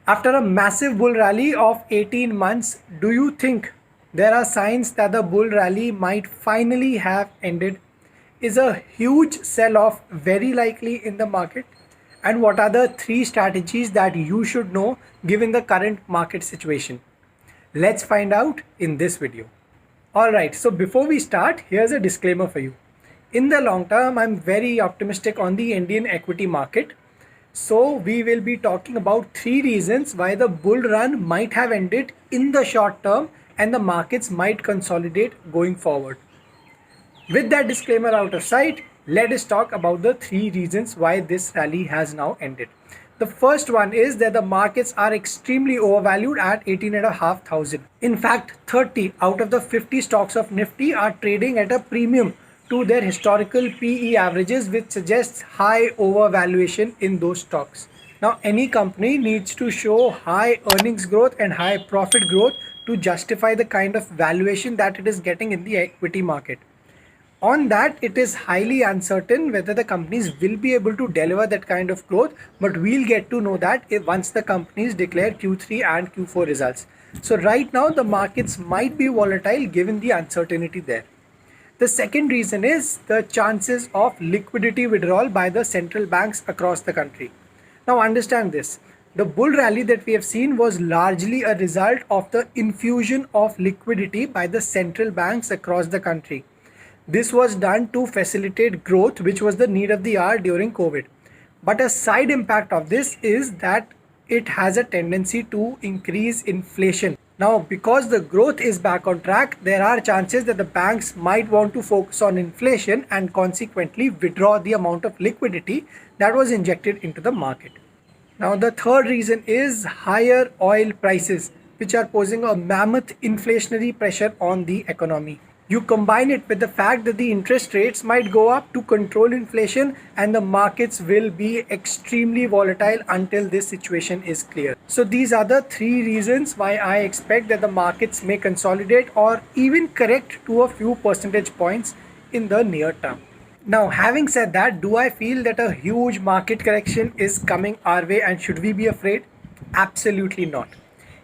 After a massive bull rally of 18 months, do you think there are signs that the bull rally might finally have ended? Is a huge sell off very likely in the market? And what are the three strategies that you should know given the current market situation? Let's find out in this video. Alright, so before we start, here's a disclaimer for you. In the long term, I'm very optimistic on the Indian equity market. So we will be talking about three reasons why the bull run might have ended in the short term and the markets might consolidate going forward. With that disclaimer out of sight, let us talk about the three reasons why this rally has now ended. The first one is that the markets are extremely overvalued at 18,500. In fact, 30 out of the 50 stocks of Nifty are trading at a premium to their historical PE averages, which suggests high overvaluation in those stocks. Now, any company needs to show high earnings growth and high profit growth to justify the kind of valuation that it is getting in the equity market. On that, it is highly uncertain whether the companies will be able to deliver that kind of growth, but we'll get to know that once the companies declare Q3 and Q4 results. So right now, the markets might be volatile given the uncertainty there. The second reason is the chances of liquidity withdrawal by the central banks across the country. Now understand this. The bull rally that we have seen was largely a result of the infusion of liquidity by the central banks across the country. This was done to facilitate growth, which was the need of the hour during COVID. But a side impact of this is that it has a tendency to increase inflation. Now, because the growth is back on track, there are chances that the banks might want to focus on inflation and consequently withdraw the amount of liquidity that was injected into the market. Now, the third reason is higher oil prices, which are posing a mammoth inflationary pressure on the economy. You combine it with the fact that the interest rates might go up to control inflation and the markets will be extremely volatile until this situation is clear. So these are the three reasons why I expect that the markets may consolidate or even correct to a few percentage points in the near term. Now, having said that, do I feel that a huge market correction is coming our way and should we be afraid? Absolutely not.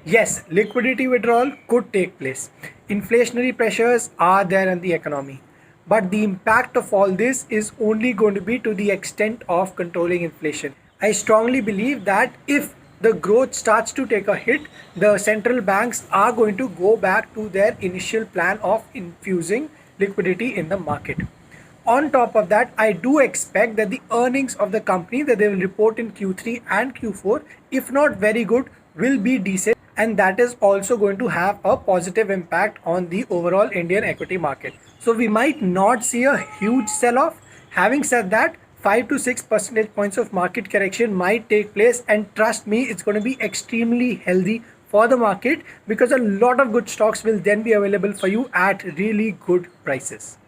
Yes, liquidity withdrawal could take place. Inflationary pressures are there in the economy. But the impact of all this is only going to be to the extent of controlling inflation. I strongly believe that if the growth starts to take a hit, the central banks are going to go back to their initial plan of infusing liquidity in the market. On top of that, I do expect that the earnings of the company that they will report in Q3 and Q4, if not very good, will be decent, and that is also going to have a positive impact on the overall Indian equity market. So we might not see a huge sell-off. Having said that, 5 to 6 percentage points of market correction might take place, and trust me, it's going to be extremely healthy for the market because a lot of good stocks will then be available for you at really good prices.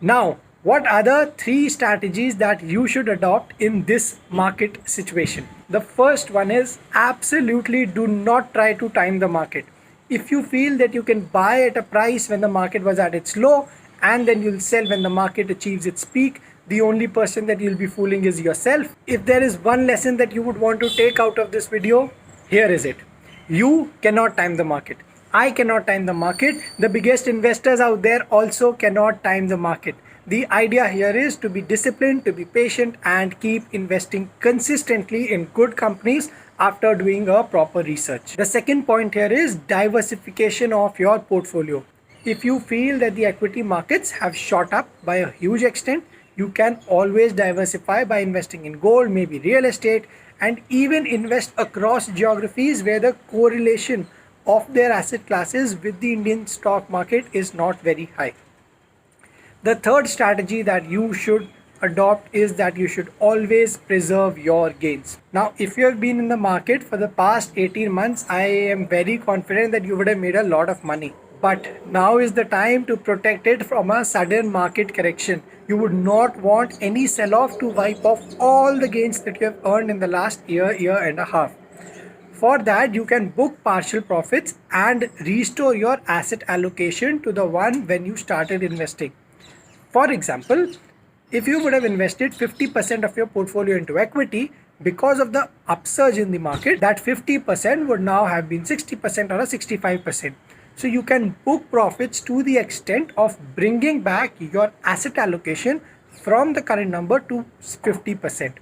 Now, what are the three strategies that you should adopt in this market situation? The first one is absolutely do not try to time the market. If you feel that you can buy at a price when the market was at its low and then you'll sell when the market achieves its peak, the only person that you'll be fooling is yourself. If there is one lesson that you would want to take out of this video, here is it. You cannot time the market. I cannot time the market. The biggest investors out there also cannot time the market. The idea here is to be disciplined, to be patient, and keep investing consistently in good companies after doing a proper research. The second point here is diversification of your portfolio. If you feel that the equity markets have shot up by a huge extent, you can always diversify by investing in gold, maybe real estate, and even invest across geographies where the correlation of their asset classes with the Indian stock market is not very high. The third strategy that you should adopt is that you should always preserve your gains. Now, if you have been in the market for the past 18 months, I am very confident that you would have made a lot of money. But now is the time to protect it from a sudden market correction. You would not want any sell-off to wipe off all the gains that you have earned in the last year and a half. For that, you can book partial profits and restore your asset allocation to the one when you started investing. For example, if you would have invested 50% of your portfolio into equity, because of the upsurge in the market, that 50% would now have been 60% or a 65%. So you can book profits to the extent of bringing back your asset allocation from the current number to 50%.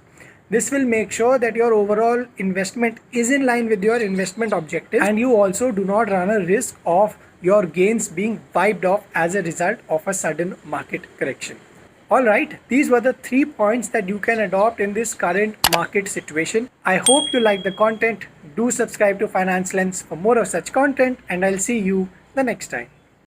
This will make sure that your overall investment is in line with your investment objectives, and you also do not run a risk of your gains being wiped off as a result of a sudden market correction. Alright, these were the 3 points that you can adopt in this current market situation. I hope you like the content. Do subscribe to Finance Lens for more of such content, and I'll see you the next time.